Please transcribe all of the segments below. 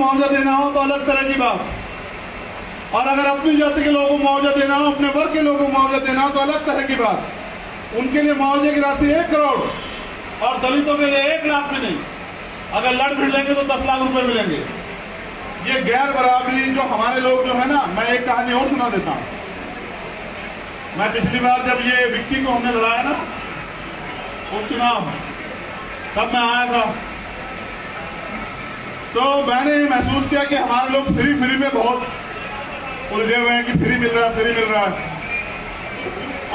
मुआवजा देना हो तो अलग तरह की बात, और अगर अपनी जाति के लोगों को मुआवजा देना हो, अपने वर्ग के लोगों को मुआवजा देना हो तो अलग तरह की बात। उनके लिए मुआवजे की राशि 1 करोड़ और दलितों के लिए 1 लाख भी नहीं। अगर लड़ भिड़ लेंगे तो 10 लाख रुपए मिलेंगे। ये गैर बराबरी जो हमारे लोग जो है ना, मैं एक कहानी और सुना देता हूँ। मैं पिछली बार जब ये विक्की को हमने लड़ाया ना उपचुनाव, तब मैं आया था, तो मैंने महसूस किया कि हमारे लोग फ्री में बहुत उलझे हुए हैं कि फ्री मिल रहा है।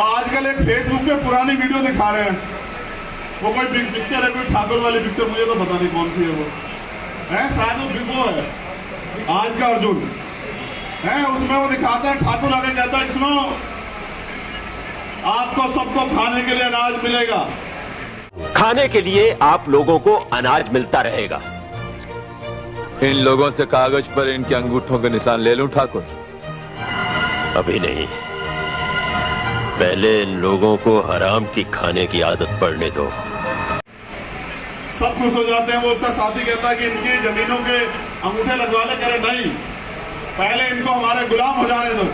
आजकल एक फेसबुक पे पुरानी वीडियो दिखा रहे हैं, वो कोई बिग पिक्चर है, कोई ठाकुर वाली पिक्चर, मुझे तो पता नहीं कौन सी है वो है, शायद वो बिगो है आज का अर्जुन है। उसमें वो दिखाता है, ठाकुर आगे कहता है सुनो आपको सबको खाने के लिए अनाज मिलेगा, खाने के लिए आप लोगों को अनाज मिलता रहेगा। इन लोगों से कागज पर इनके अंगूठों के निशान ले लूं ठाकुर? अभी नहीं, पहले इन लोगों को हराम की खाने की आदत पड़ने दो। सब खुश हो जाते हैं। वो उसका साथी कहता है कि इनकी जमीनों के अंगूठे लगवा ले, करे नहीं, पहले इनको हमारे गुलाम हो जाने दो।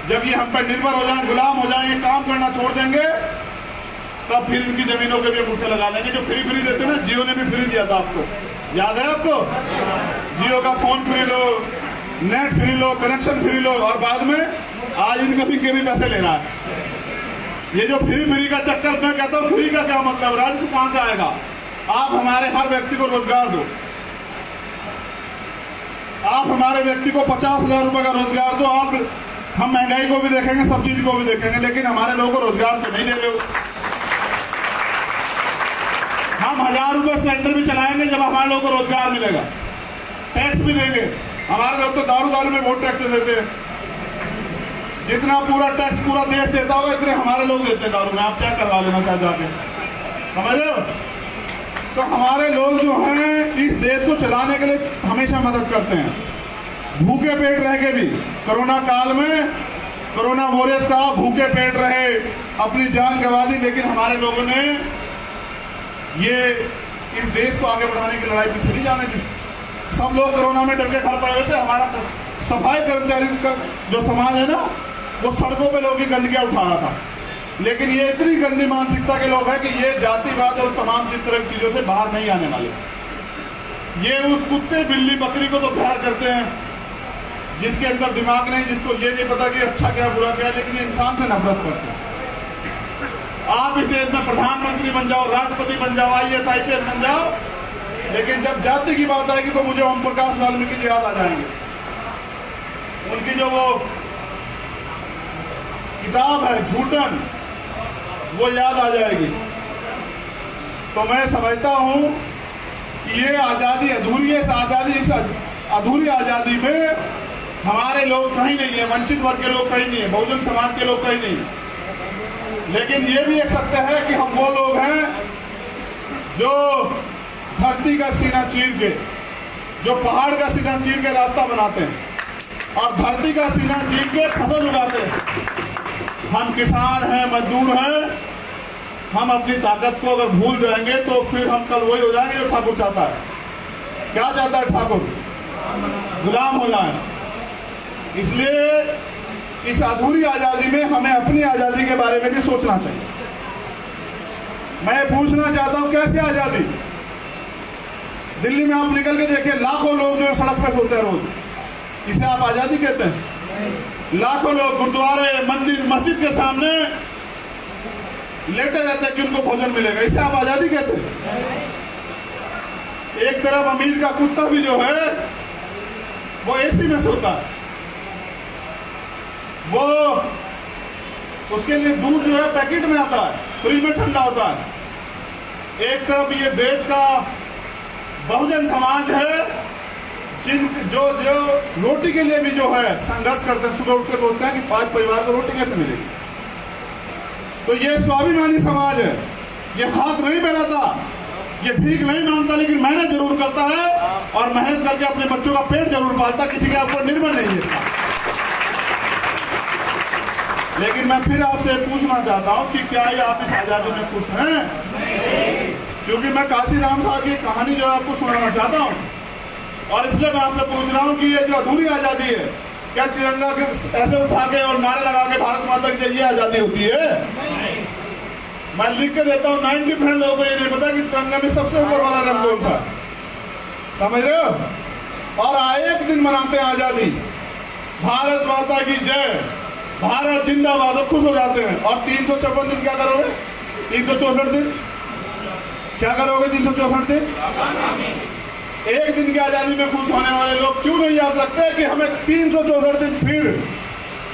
जब ये हम पर निर्भर हो जाए, गुलाम हो जाएंगे, काम करना छोड़ देंगे, तब फिर इनकी जमीनों के भी अंगूठे लगा लेंगे। जो फ्री देते ना, जियो ने भी फ्री दिया था, आपको याद है? आपको जियो का फोन फ्री लो, नेट फ्री लो, कनेक्शन फ्री लो, और बाद में आज इनके भी पैसे ले रहा है। ये जो फ्री का चक्कर, मैं कहता हूँ फ्री का क्या मतलब, राजस्व कहां से आएगा? आप हमारे हर व्यक्ति को रोजगार दो, आप हमारे व्यक्ति को 50,000 रुपए का रोजगार दो। आप हम महंगाई को भी देखेंगे, सब चीज को भी देखेंगे, लेकिन हमारे लोगों को रोजगार तो नहीं दे रहे हो। हम 1000 रुपए सिलेंडर भी चलाएंगे जब हमारे लोगों को रोजगार मिलेगा, टैक्स भी देंगे। हमारे लोग तो दारू में बहुत टैक्स देते हैं, जितना पूरा टैक्स पूरा देश देता होगा इतने हमारे लोग देते हैं दारू में। आप चेक करवा लेना चाहे जाके, समझ रहे हो? तो हमारे लोग जो हैं इस देश को चलाने के लिए हमेशा मदद करते हैं, भूखे पेट रह के भी। कोरोना काल में कोरोना वॉरियर्स का भूखे पेट रहे, अपनी जान गंवा दी, लेकिन हमारे लोगों ने ये इस देश को आगे बढ़ाने की लड़ाई पीछे नहीं जाने दी। सब लोग कोरोना में डर के घर पड़े हुए थे। हमारा सफाई कर्मचारी का जो समाज है ना, वो सड़कों पे लोगों की गंदगियां उठा रहा था, लेकिन ये इतनी गंदी मानसिकता के लोग हैं कि ये जातिवाद और तमाम तरह की चीजों से बाहर नहीं आने वाले। ये उस कुत्ते बिल्ली बकरी को तो प्यार करते हैं जिसके अंदर दिमाग नहीं, जिसको ये नहीं पता कि अच्छा क्या बुरा क्या, लेकिन ये इंसान से नफरत करते हैं। आप इस देश में प्रधानमंत्री बन जाओ, राष्ट्रपति बन जाओ, IAS IPS बन जाओ, लेकिन जब जाति की बात आएगी तो मुझे ओम प्रकाश वाल्मीकि जी याद आ जाएंगे। उनकी जो वो किताब है झूठन, वो याद आ जाएगी। तो मैं समझता हूं कि ये आजादी अधूरी है। इस अधूरी आजादी में हमारे लोग कहीं नहीं है, वंचित वर्ग के लोग कहीं नहीं है, बहुजन समाज के लोग कहीं नहीं है। लेकिन ये भी एक सत्य है कि हम वो लोग हैं जो धरती का सीना चीर के, जो पहाड़ का सीना चीर के रास्ता बनाते हैं और धरती का सीना चीर के फसल उगाते हैं। हम किसान हैं, मजदूर हैं। हम अपनी ताकत को अगर भूल जाएंगे तो फिर हम कल वही हो जाएंगे जो ठाकुर चाहता है। क्या चाहता है ठाकुर? गुलाम होना है। इसलिए इस अधूरी आजादी में हमें अपनी आजादी के बारे में भी सोचना चाहिए। मैं पूछना चाहता हूं, कैसी आजादी? दिल्ली में आप निकल के देखिए, लाखों लोग जो सड़क पर सोते हैं रोज, इसे आप आजादी कहते हैं? लाखों लोग गुरुद्वारे, मंदिर, मस्जिद के सामने लेटे रहते हैं कि उनको भोजन मिलेगा, इसे आप आजादी कहते हैं? एक तरफ अमीर का कुत्ता भी जो है वो AC में सोता है, वो उसके लिए दूध जो है पैकेट में आता है, फ्री में ठंडा होता है। एक तरफ ये देश का बहुजन समाज है जो रोटी के लिए भी जो है संघर्ष करते हैं। सुबह उठकर सोचते हैं कि 5 परिवार को रोटी कैसे मिलेगी। तो ये स्वाभिमानी समाज है, ये हाथ नहीं फैलाता, ये भीख नहीं मांगता, लेकिन मेहनत जरूर करता है और मेहनत करके अपने बच्चों का पेट जरूर पालता, किसी के ऊपर निर्भर नहीं है। लेकिन मैं फिर आपसे पूछना चाहता हूं कि क्या ये आप इस आजादी में खुश हैं? क्योंकि मैं काशीराम साहब की कहानी जो आपको सुनाना चाहता हूं। और इसलिए मैं आपसे पूछ रहा हूं कि ये जो अधूरी आजादी है, क्या तिरंगा के ऐसे उठा के और नारे लगा के भारत माता की जय ये आजादी होती है? मैं लिख के देता हूँ 90% लोगों को ये नहीं पता कि तिरंगा में सबसे ऊपर वाला रंग कौन सा, समझ रहे हो? और आए एक दिन मनाते हैं आजादी, भारत माता की जय, भारत जिंदाबाद, और खुश हो जाते हैं। और 354 दिन क्या करोगे? 364 दिन क्या करोगे? 364 दिन। एक दिन की आजादी में खुश होने वाले लोग क्यों नहीं याद रखते कि हमें 364 दिन फिर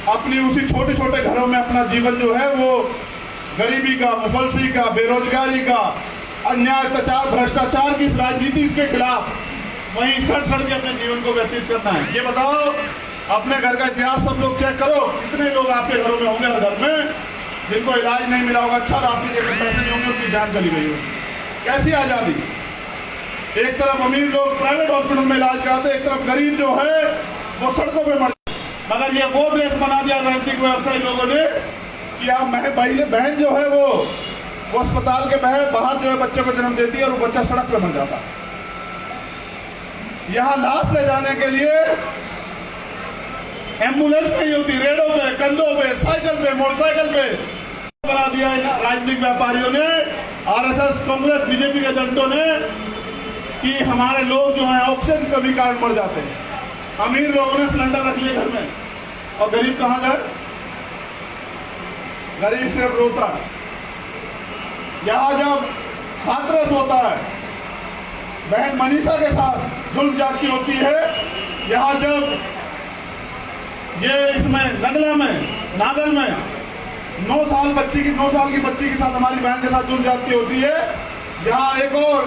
अपनी उसी छोटे छोटे घरों में अपना जीवन जो है वो गरीबी का, मुफलसी का, बेरोजगारी का, अन्याय, अत्याचार, भ्रष्टाचार की राजनीति के खिलाफ वहीं सड़ के अपने जीवन को व्यतीत करना है। ये बताओ, अपने घर का इतिहास सब लोग चेक करो, कितने लोग आपके घरों में होंगे, हर घर में, जिनको इलाज नहीं मिला होगा, अच्छा और आपकी जेब में पैसे नहीं होंगे, उनकी जान चली गई हो। कैसी आजादी? एक तरफ अमीर लोग प्राइवेट हॉस्पिटल में इलाज कराते, एक तरफ गरीब जो है वो सड़कों पे मर। मगर ये वो देश बना दिया राजनीतिक व्यवसायी लोगों ने कि आप बहन जो है वो अस्पताल के बाहर जो है बच्चे को जन्म देती है और वो बच्चा सड़क पे मर जाता है। यहाँ लाश ले जाने के लिए एम्बुलेंस नहीं होती, रेडों पे, कंधों पे, साइकिल पे, मोटरसाइकिल पे बना दिया राजनीतिक व्यापारियों ने, आरएसएस, कांग्रेस, बीजेपी के एजेंटों ने कि हमारे लोग जो हैं ऑक्सीजन की कमी कारण मर जाते हैं। अमीर लोगों ने सिलेंडर रख लिए घर में, और गरीब कहाँ जाए? गरीब सिर्फ रोता है। यहाँ जब हाथरस होता है, बहन मनीषा के साथ जुल्म जाती होती है, यहाँ जब ये इसमें नागल में 9 साल की बच्ची के साथ हमारी बहन के साथ जुल्म जाती होती है, यहाँ एक और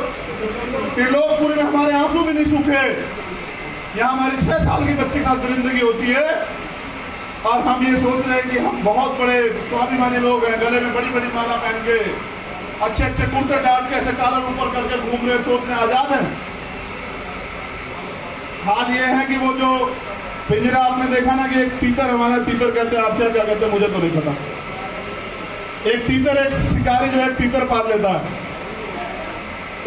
त्रिलोकपुरी में हमारे आंसू भी नहीं सूखे, यहाँ हमारी 6 साल की बच्ची के साथ दरिंदगी होती है। और हम ये सोच रहे हैं कि हम बहुत बड़े स्वाभिमानी लोग हैं, गले में बड़ी बड़ी माला पहन के, अच्छे अच्छे कुर्ते डाल के, ऐसे कॉलर ऊपर करके घूम रहे, सोच रहे आजाद हैं। हाल ये है कि वो जो पिंजरा आपने देखा ना कि एक तीतर, हमारा तीतर कहते हैं, आप क्या कहते हैं मुझे तो नहीं पता, एक शिकारी जो है तीतर पाल लेता है,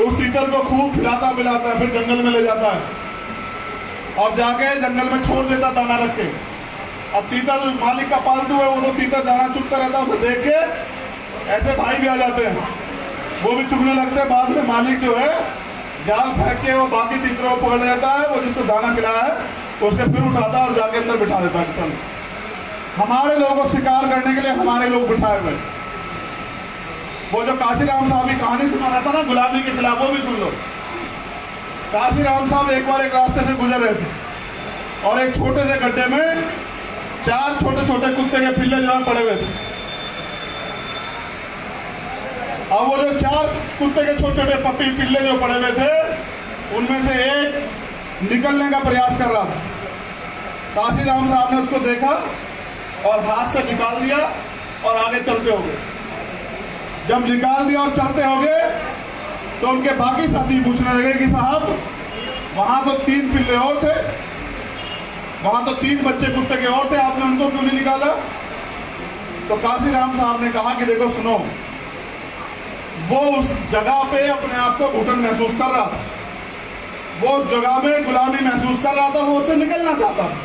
उस तीतर को खूब खिलाता पिलाता है, फिर जंगल में ले जाता है और जाके जंगल में छोड़ देता दाना रख के। अब तीतर मालिक का पालतू है, वो तो तीतर दाना चुगता रहता है, उसे देख के ऐसे भाई भी आ जाते हैं, वो भी चुगने लगते हैं। बाद में मालिक जो है जाल फेंक के वो बाकी तीतरों को पकड़ लेता है, वो जिसको दाना खिलाया है उसके फिर उठाता है और जाके अंदर बिठा देता है। चल, हमारे लोगों को शिकार करने के लिए हमारे लोग बिठाए हुए। वो जो काशीराम साहब की कहानी सुना रहा था ना गुलामी के खिलाफ, वो भी सुन लो। काशीराम साहब एक बार एक रास्ते से गुजर रहे थे और एक छोटे से गड्ढे में 4 छोटे छोटे कुत्ते के पिल्ले जो है पड़े हुए थे। अब वो जो 4 कुत्ते के छोटे छोटे पप्पी पिल्ले जो पड़े हुए थे, उनमें से एक निकलने का प्रयास कर रहा था। काशीराम साहब ने उसको देखा और हाथ से निकाल दिया और आगे चलते हो गए। जब निकाल दिया और चलते हो गए तो उनके बाकी साथी पूछने लगे कि साहब वहां तो 3 पिल्ले और थे, वहां तो 3 बच्चे कुत्ते के और थे, आपने उनको क्यों नहीं निकाला? तो काशीराम साहब ने कहा कि देखो सुनो, वो उस जगह पे अपने आप को घुटन महसूस कर रहा था, वो उस जगह में गुलामी महसूस कर रहा था, वो उससे निकलना चाहता था।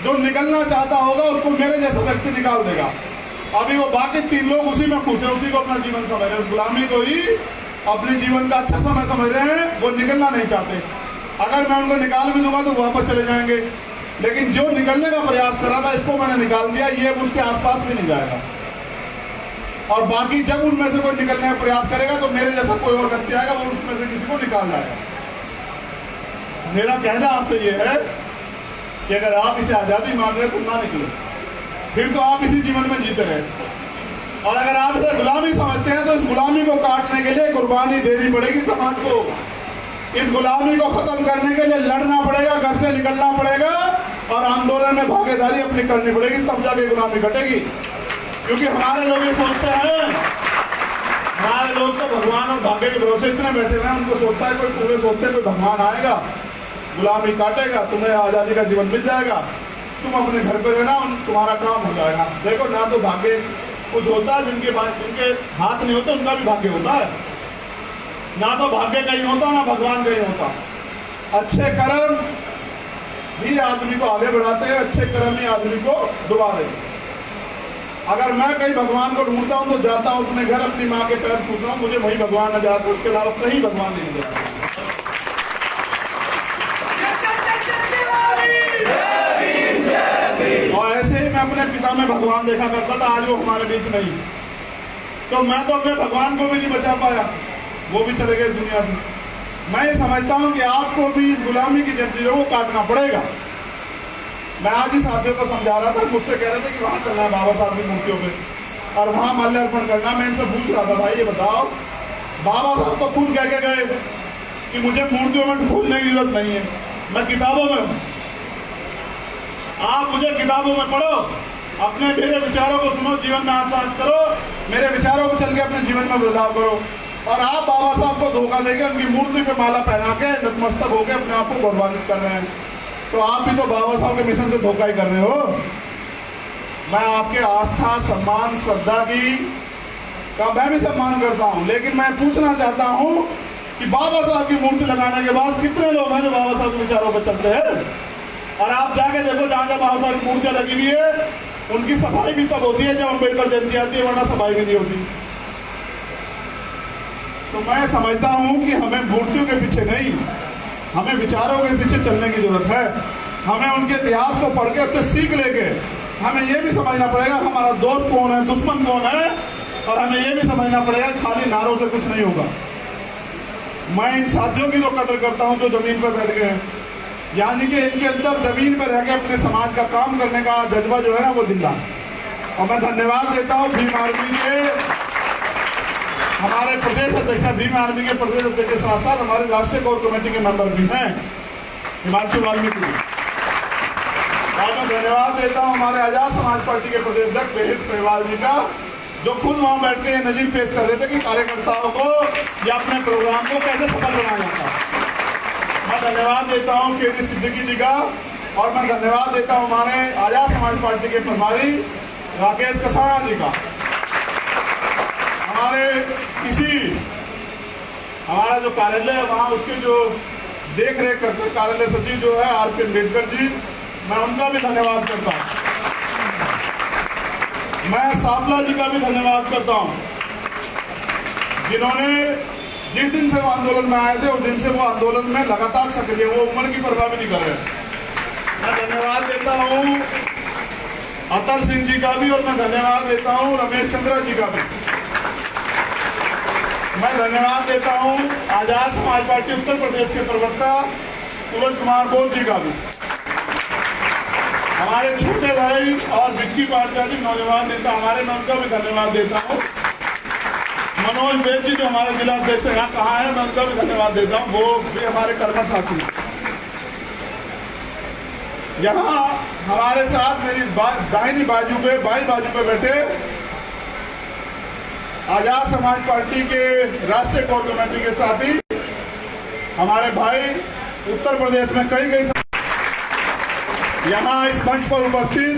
जो निकलना चाहता होगा उसको मेरे जैसा व्यक्ति निकाल देगा। अभी वो बाकी 3 लोग उसी में खुश है, उसी को अपना जीवन समझ रहे हैं, उस गुलामी को ही अपने जीवन का अच्छा समय समझ रहे हैं, वो निकलना नहीं चाहते। अगर मैं उनको निकाल भी दूंगा तो वापस चले जाएंगे, लेकिन जो निकलने का प्रयास कर रहा था इसको मैंने निकाल दिया, ये उसके आसपास भी नहीं जाएगा। और बाकी जब उनमें से कोई निकलने का प्रयास करेगा तो मेरे जैसा कोई और व्यक्ति आएगा, वो उसमें से किसी को निकाल जाएगा। मेरा कहना आपसे ये है कि अगर आप इसे आज़ादी मान रहे तो ना निकले, फिर तो आप इसी जीवन में जीते रहे। और अगर आप इसे गुलामी समझते हैं तो इस गुलामी को काटने के लिए कुर्बानी देनी पड़ेगी समाज को। इस गुलामी को खत्म करने के लिए लड़ना पड़ेगा, घर से निकलना पड़ेगा और आंदोलन में भागीदारी अपनी करनी पड़ेगी, तब जाके गुलामी घटेगी। क्योंकि हमारे लोग ये सोचते हैं, हमारे लोग तो भगवान और भाग्य के भरोसे इतने बैठे हुए हैं, उनको सोचता है कोई, पूरे सोचते हैं कोई भगवान आएगा, गुलामी काटेगा, तुम्हें आज़ादी का जीवन मिल जाएगा, तुम अपने घर पे रहना, तुम्हारा काम हो जाएगा। देखो ना तो भाग्य कुछ होता है, जिनके हाथ नहीं होते उनका भी भाग्य होता है, ना तो भाग्य कहीं होता ना भगवान कहीं होता। अच्छे कर्म ही आदमी को आगे बढ़ाते हैं, अच्छे कर्म ही आदमी को डुबा देते हैं। अगर मैं कहीं भगवान को ढूंढता हूँ तो जाता हूँ अपने घर, अपनी माँ के पैर छूता हूँ, मुझे वही भगवान नजर आता है, उसके अलावा कहीं भगवान नहीं नजर आता। और ऐसे ही मैं अपने पिता में भगवान देखा करता था, आज वो हमारे बीच नहीं, तो मैं तो अपने भगवान को भी नहीं बचा पाया, वो भी चले गए दुनिया से। मैं ये समझता हूँ कि आपको भी इस गुलामी की जंजीरों को काटना पड़ेगा। मैं आज ही साथियों को समझा रहा था, मुझसे कह रहे थे कि वहाँ चलना है बाबा साहब की मूर्तियों पे और वहाँ माल्यार्पण करना। मैं इनसे पूछ रहा था, भाई ये बताओ, बाबा साहब तो खुद कह के गए कि मुझे मूर्तियों में ढूंढने की जरूरत नहीं है, मैं किताबों में हूँ, आप मुझे किताबों में पढ़ो, अपने मेरे विचारों को सुनो, जीवन में आत्मसात करो, मेरे विचारों पर चल के अपने जीवन में बदलाव करो। और आप बाबा साहब को धोखा देके उनकी मूर्ति पे माला पहना के नतमस्तक होकर अपने आप को गौरवान्वित कर रहे हैं, तो आप भी तो बाबा साहब के मिशन से धोखा ही कर रहे हो। मैं आपके आस्था, सम्मान, श्रद्धा का मैं भी सम्मान करता हूँ, लेकिन मैं पूछना चाहता हूँ कि बाबा साहब की मूर्ति लगाने के बाद कितने लोग हैं जो बाबा साहब के विचारों पर चलते हैं? और आप जाके देखो, जहाँ जहाँ बाबा साहब की मूर्तियाँ लगी हुई है, उनकी सफाई भी तब होती है जब अम्बेडकर जयंती आती है, वरना सफाई भी नहीं होती। तो मैं समझता हूँ कि हमें मूर्तियों के पीछे नहीं, हमें विचारों के पीछे चलने की जरूरत है। हमें उनके इतिहास को पढ़ के उससे सीख लेके हमें ये भी समझना पड़ेगा हमारा दोस्त कौन है, दुश्मन कौन है, और हमें ये भी समझना पड़ेगा खाली नारों से कुछ नहीं होगा। मैं इन साथियों की तो कदर करता हूँ जो जमीन पर बैठ गए हैं, यानी कि इनके अंदर जमीन पर रह के अपने समाज का काम करने का जज्बा जो है ना वो जिंदा है। और मैं धन्यवाद देता हूँ भीम आर्मी के, हमारे प्रदेश अध्यक्ष भीम आर्मी के प्रदेश अध्यक्ष के साथ साथ हमारे राष्ट्रीय कोर कमेटी के मेंबर भी हैं हिमांशु वाल्मीकि। और मैं धन्यवाद देता हूँ हमारे आजाद समाज पार्टी के प्रदेश अध्यक्ष महेश पहलवाल जी का, जो खुद वहाँ बैठ के ये नजीर पेश कर रहे थे कि कार्यकर्ताओं को या अपने प्रोग्राम को कैसे सफल बनाया जाता है। मैं धन्यवाद देता हूँ केडी सिद्दीकी जी का, और मैं धन्यवाद देता हूँ हमारे आजाद समाज पार्टी के प्रभारी राकेश कसाना जी का। हमारा जो कार्यालय है वहाँ उसके जो देख रेख करते हैं कार्यालय सचिव जो है आरपी अम्बेडकर जी, मैं उनका भी धन्यवाद करता हूँ। मैं सापला जी का भी धन्यवाद करता हूँ, जिन्होंने जिस दिन से वो आंदोलन में आए थे उस दिन से वो आंदोलन में लगातार सक्रिय, वो उम्र की परवाह भी नहीं कर रहे। मैं धन्यवाद देता हूँ अतर सिंह जी का भी, और मैं धन्यवाद देता हूँ रमेश चंद्रा जी का भी। मैं धन्यवाद देता हूँ आजाद समाज पार्टी उत्तर प्रदेश के प्रवक्ता सूरज कुमार बोस जी का भी। हमारे छोटे भाई और विक्की पाठशाली नौजवान नेता हमारे, मैं उनका भी धन्यवाद देता हूँ। मनोज बेद जी जो हमारे जिला अध्यक्ष यहाँ कहाँ है, मैं उनका भी धन्यवाद देता हूँ, वो भी हमारे कर्मठ साथी हैं। यहाँ हमारे साथ मेरी दाहिनी बाजू पे, बाई बाजू पे बैठे आजाद समाज पार्टी के राष्ट्रीय कोर कमेटी के साथी हमारे भाई उत्तर प्रदेश में कई यहाँ इस मंच पर उपस्थित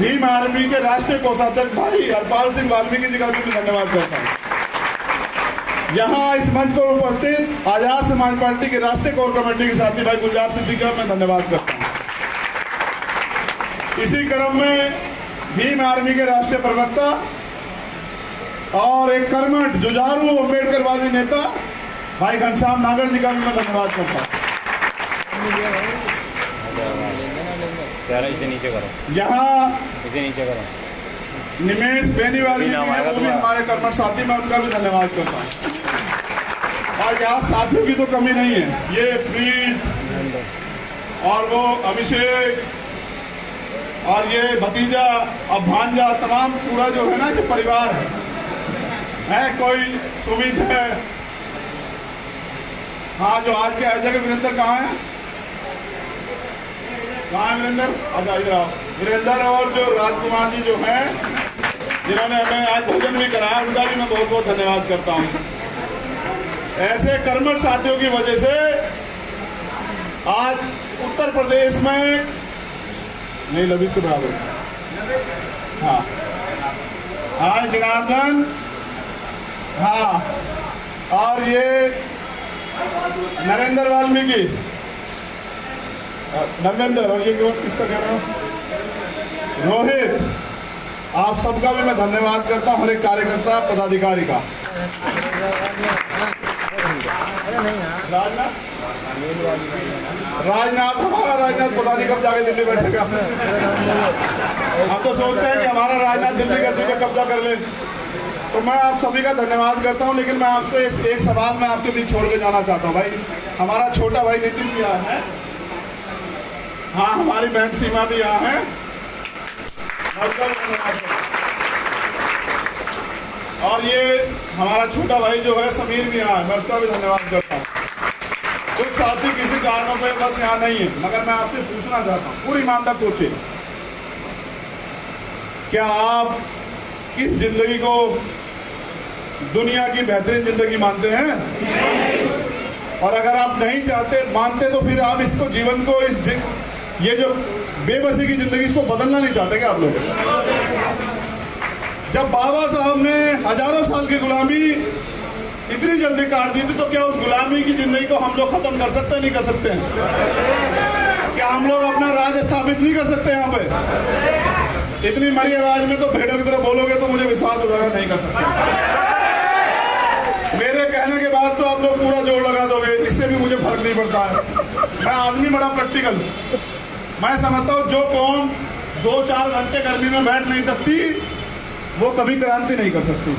भीम आर्मी के राष्ट्रीय कोषाध्यक्ष भाई हरपाल सिंह वाल्मीकि जी का भी धन्यवाद करता हूँ। यहाँ इस मंच पर उपस्थित आजाद समाज पार्टी के राष्ट्रीय कोर कमेटी के साथी भाई गुलजार सिद्दीकी का मैं धन्यवाद करता हूँ। इसी क्रम में भीम आर्मी के राष्ट्रीय प्रवक्ता और एक कर्मठ जुझारू अम्बेडकरवादी नेता भाई घनश्याम नागर जी का भी मैं धन्यवाद करता हूँ। यहाँ इसे नीचे करो। निमेश बेनीवाल जी हैं, वो भी हमारे कर्मठ साथी, मैं उनका भी धन्यवाद करता हूँ। और यहाँ साथियों की तो कमी नहीं है, ये प्रीत और वो अभिषेक और ये भतीजा और भांजा, तमाम पूरा जो है ना ये परिवार है। कोई सुमित है, हाँ जो आज के आयोजक वीरेंद्र कहाँ है, कहाँ है वीरेंद्र? अच्छा इधर आओ। वीरेंद्र और जो राजकुमार जी जो हैं जिन्होंने हमें आज भोजन भी कराया, उनका भी मैं बहुत बहुत धन्यवाद करता हूँ। ऐसे कर्मठ साथियों की वजह से आज उत्तर प्रदेश में नहीं लबीस के बराबर, हाँ हाँ जनार्दन, हाँ और ये नरेंद्र वाल्मीकि, नरेंद्र, और ये क्यों किसका कह रहा हूँ, रोहित, आप सबका भी मैं धन्यवाद करता हूँ, हर एक कार्यकर्ता पदाधिकारी का। राजनाथ, हमारा राजनाथ पता नहीं कब जाके दिल्ली बैठेगा। हम तो सोचते हैं कि हमारा राजनाथ दिल्ली गद्दी पे कब्जा कर ले। तो मैं आप सभी का धन्यवाद करता हूं, लेकिन मैं आपको एक सवाल मैं आपके बीच छोड़ के जाना चाहता हूं। भाई, हमारा छोटा भाई नितिन भी आया है, हाँ, हमारी बहन सीमा भी यहाँ है, और ये हमारा छोटा भाई जो है समीर भी यहाँ है, मैं उसका भी धन्यवाद करता हूँ। कुछ साथी किसी कारणों पे बस यहाँ नहीं है, मगर मैं आपसे पूछना चाहता हूँ, पूरी ईमानदार सोचिए, क्या आप इस जिंदगी को दुनिया की बेहतरीन जिंदगी मानते हैं? और अगर आप नहीं चाहते मानते तो फिर आप इसको जीवन को ये जो बेबसी की जिंदगी, इसको बदलना नहीं चाहते क्या आप लोग? जब बाबा साहब ने हजारों साल की गुलामी इतनी जल्दी काट दी थी, तो क्या उस गुलामी की जिंदगी को हम लोग खत्म कर सकते हैं? नहीं कर सकते हैं? क्या हम लोग अपना राज स्थापित नहीं कर सकते यहाँ पे? इतनी मरी आवाज में तो भेड़ों की तरह बोलोगे तो मुझे विश्वास हो जाएगा, नहीं कर सकते। मेरे कहने के बाद तो आप लोग पूरा जोर लगा दोगे, इससे भी मुझे फर्क नहीं पड़ता है। मैं आदमी बड़ा प्रैक्टिकल, मैं समझता हूँ जो कौन 2-4 घंटे गर्मी में बैठ नहीं सकती, वो कभी क्रांति नहीं कर सकती।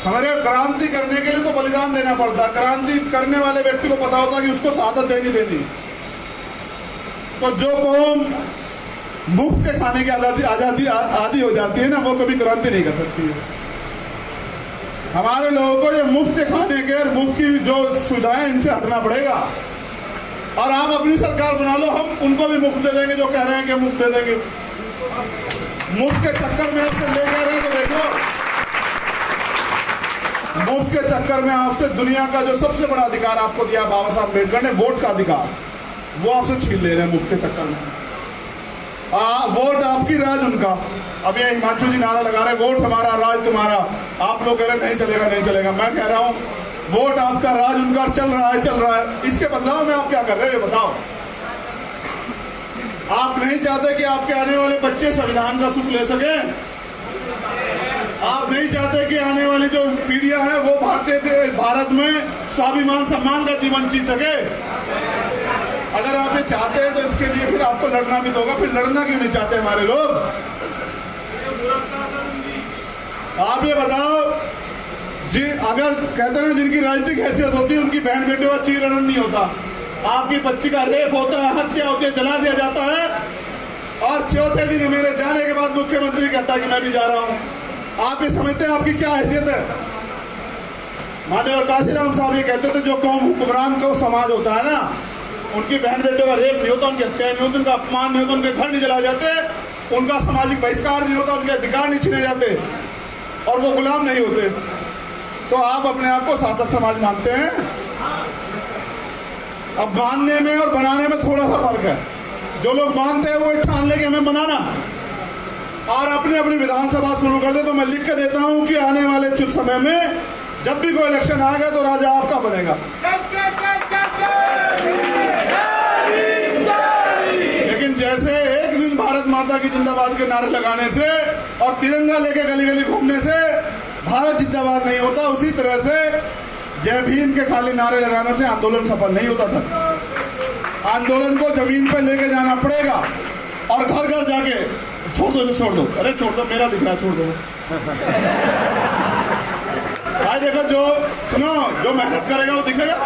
हमारे क्रांति करने के लिए तो बलिदान देना पड़ता है। क्रांति करने वाले व्यक्ति को पता होता है कि उसको शहादत देनी। तो जो कौम मुफ्त के खाने की आदि हो जाती है ना, वो कभी क्रांति नहीं कर सकती है। हमारे लोगों को ये मुफ्त के खाने के और मुफ्त की जो सुविधाएं, इनसे हटना पड़ेगा। और आप अपनी सरकार बना लो, हम उनको भी मुफ्त दे देंगे जो कह रहे हैं कि मुफ्त दे देंगे। मुफ्त के चक्कर में आपसे ले जा रहे हैं तो देखो, मुफ्त के चक्कर में आपसे दुनिया का जो सबसे बड़ा अधिकार आपको दिया बाबा साहब अम्बेडकर ने, वोट का अधिकार, वो आपसे छीन ले रहे हैं मुफ्त के चक्कर में। वोट आपकी, राज उनका। अब ये हिमांशु जी नारा लगा रहे, वोट हमारा राज तुम्हारा। आप लोग कह रहे नहीं चलेगा, नहीं चलेगा। मैं कह रहा हूँ वोट आपका, राज उनका, चल रहा है। इसके बदलाव में आप क्या कर रहे हो ये बताओ। आप नहीं चाहते कि आपके आने वाले बच्चे संविधान का सुख ले सके? आप नहीं चाहते कि आने वाली जो पीढ़ियां हैं वो भारत में स्वाभिमान सम्मान का जीवन जी सके? अगर आप ये चाहते हैं तो इसके लिए फिर आपको लड़ना भी होगा। फिर लड़ना क्यों नहीं चाहते हमारे लोग? आप ये बताओ जी, अगर कहते हैं जिनकी राजनीतिक हैसियत होती है उनकी बहन बेटियों का चीरहरण नहीं होता, आपकी बच्ची का रेप होता है, हत्या होती है, जला दिया जाता है, और चौथे दिन मेरे जाने के बाद मुख्यमंत्री कहता है कि मैं भी जा रहा हूं। आप ये समझते हैं आपकी क्या हैसियत है? माननीय काशीराम साहब ये कहते थे, जो कौम हुक्मरान का समाज होता है ना, उनकी बहन बेटियों का रेप नहीं होता, उनकी हत्या नहीं होती, उनका अपमान नहीं होता, उनके घर नहीं जलाए जाते, उनका सामाजिक बहिष्कार नहीं होता, उनके अधिकार नहीं छीने जाते, और वो गुलाम नहीं होते। तो आप अपने आप को शासक समाज मानते हैं? अब मानने में और बनाने में थोड़ा सा फर्क है। जो लोग मानते हैं वो ठान लेके हमें बनाना और अपनी अपनी विधानसभा शुरू कर दे। तो मैं लिख के देता हूं कि आने वाले कुछ समय में जब भी कोई इलेक्शन आएगा तो राजा आपका बनेगा। लेकिन जैसे एक दिन भारत माता की जिंदाबाद के नारे लगाने से और तिरंगा लेके गली गली घूमने से भारत जिंदाबाद नहीं होता, उसी तरह से जय भीम के खाली नारे लगाने से आंदोलन सफल नहीं होता। सर, आंदोलन को जमीन पर लेके जाना पड़ेगा और घर घर जाके छोड़ दो, अरे छोड़ दो, मेरा दिख रहा है, छोड़ दो। भाई देखो, जो सुनो, जो मेहनत करेगा वो दिखेगा।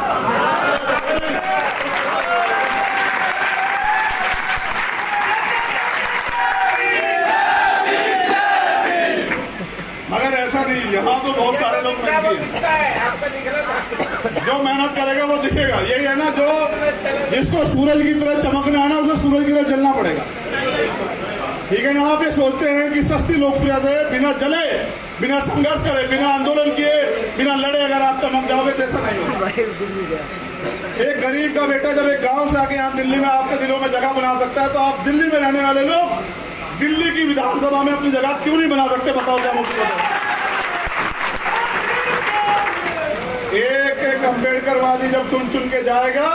मगर ऐसा नहीं, यहाँ तो बहुत सारे लोग मेहनती हैं। जो मेहनत करेगा वो दिखेगा। यही है ना, जो जिसको सूरज की तरह चमकना है ना, उसे सूरज की तरह जलना पड़ेगा। ठीक है ना? आप ये सोचते हैं कि सस्ती लोकप्रियता है, बिना जले, बिना संघर्ष करे, बिना आंदोलन किए, बिना लड़े अगर आप चमक जाओगे तो ऐसा नहीं होगा। एक गरीब का बेटा जब एक गांव से आके यहाँ दिल्ली में आपके दिलों में जगह बना सकता है, तो आप दिल्ली में रहने वाले लोग दिल्ली की विधानसभा में अपनी जगह क्यों नहीं बना सकते? बताओ क्या मुसीबत है? एक अम्बेडकरवादी जब चुन चुन के जाएगा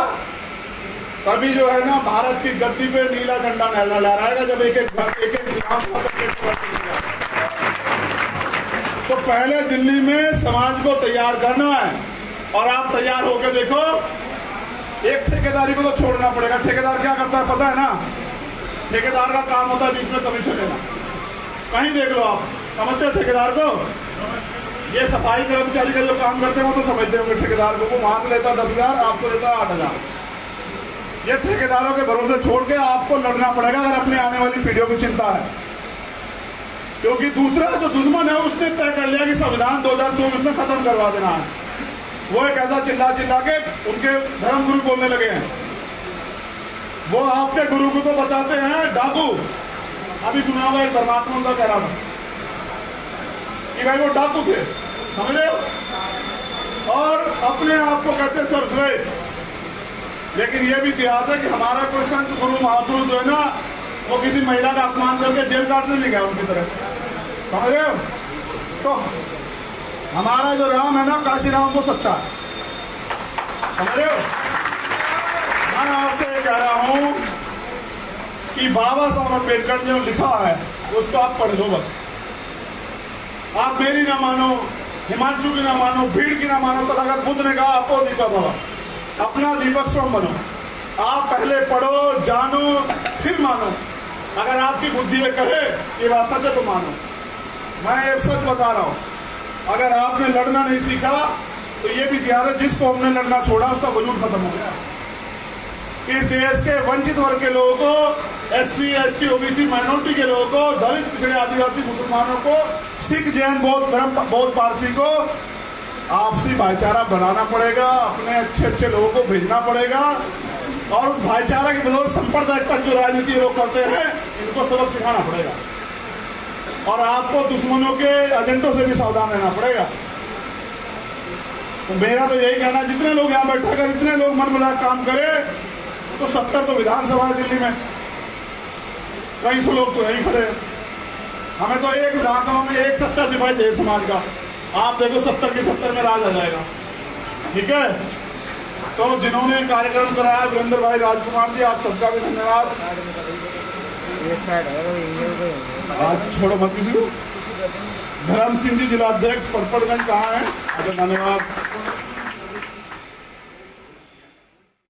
तभी जो है ना भारत की गद्दी पे नीला झंडा लहराएगा, जब एक एक तो पहले दिल्ली में समाज को तैयार करना है। और आप तैयार होकर देखो, एक ठेकेदारी को तो छोड़ना पड़ेगा। ठेकेदार क्या करता है पता है ना? ठेकेदार का काम होता है बीच में कमीशन लेना। कहीं देख लो आप, समझते हो ठेकेदार को? ये सफाई कर्मचारी का जो काम करते हैं वो तो समझते होंगे ठेकेदार को। वो वहां से लेता है 10,000, आपको देता है 8,000। ये ठेकेदारों के भरोसे छोड़ के आपको लड़ना पड़ेगा अगर अपने आने वाली पीढ़ियों की चिंता है। क्योंकि दूसरा जो दुश्मन है उसने तय कर लिया कि संविधान 2024 में खत्म करवा देना है। वो एक ऐसा चिल्ला चिल्ला के उनके धर्मगुरु बोलने लगे हैं। वो आपके गुरु को तो बताते हैं डाकू। अभी सुना हुआ एक धर्मात्मा उनका कह रहा था कि भाई वो डाकू थे, समझ रहे हो? और अपने आप को कहते सर्वश्रेष्ठ। लेकिन ये भी इतिहास है कि हमारा कोई संत गुरु महापुरुष जो है ना, वो किसी महिला का अपमान करके जेल काटने नहीं गया उनकी तरह, समझ रहे हो? तो हमारा जो राम है ना, काशी राम, वो सच्चा है, समझ रहे हो? मैं आपसे ये कह रहा हूं कि बाबा साहब अम्बेडकर ने जो लिखा है उसको आप पढ़ लो बस। आप मेरी ना मानो, हिमांशु की ना मानो, भीड़ की ना मानो, तथागत बुद्ध ने कहा अपो दीपक भव, अपना दीपक स्वयं बनो। आप पहले पढ़ो, जानो, फिर मानो। अगर आपकी बुद्धि ये कहे ये बात सच है तो मानो। मैं ये सच बता रहा हूं, अगर आपने लड़ना नहीं सीखा तो ये भी ध्यान है, जिसको हमने लड़ना छोड़ा उसका वजूद खत्म हो गया। इस देश के वंचित वर्ग के लोगों को, SC, ST, OBC माइनॉरिटी के लोगों को, दलित, पिछड़े, आदिवासी, मुसलमानों को, सिख, जैन, बौद्ध पारसी को आपसी भाईचारा बनाना पड़ेगा। अपने अच्छे अच्छे लोगों को भेजना पड़ेगा और उस भाईचारा की बदौलत सांप्रदायिकता जो राजनीति लोग करते हैं इनको सबक सिखाना पड़ेगा। और आपको दुश्मनों के एजेंटों से भी सावधान रहना पड़ेगा। तो मेरा तो यही कहना है, जितने लोग यहाँ बैठा कर इतने लोग मन मिला काम करें तो 70 तो विधानसभा है दिल्ली में, कई सौ लोग तो यहीं खड़े हैं। हमें तो एक विधानसभा में एक सच्चा सिपाही चाहिए समाज का। आप देखो 70 के 70 में राज आ जाएगा, ठीक है? तो जिन्होंने कार्यक्रम कराया, वीरेंद्र भाई, राजकुमार जी, आप सबका भी धन्यवाद। आज छोड़ो मत किसी को। धर्म सिंह जी जिला अध्यक्ष, पटपड़गंज कहाँ है? धन्यवाद।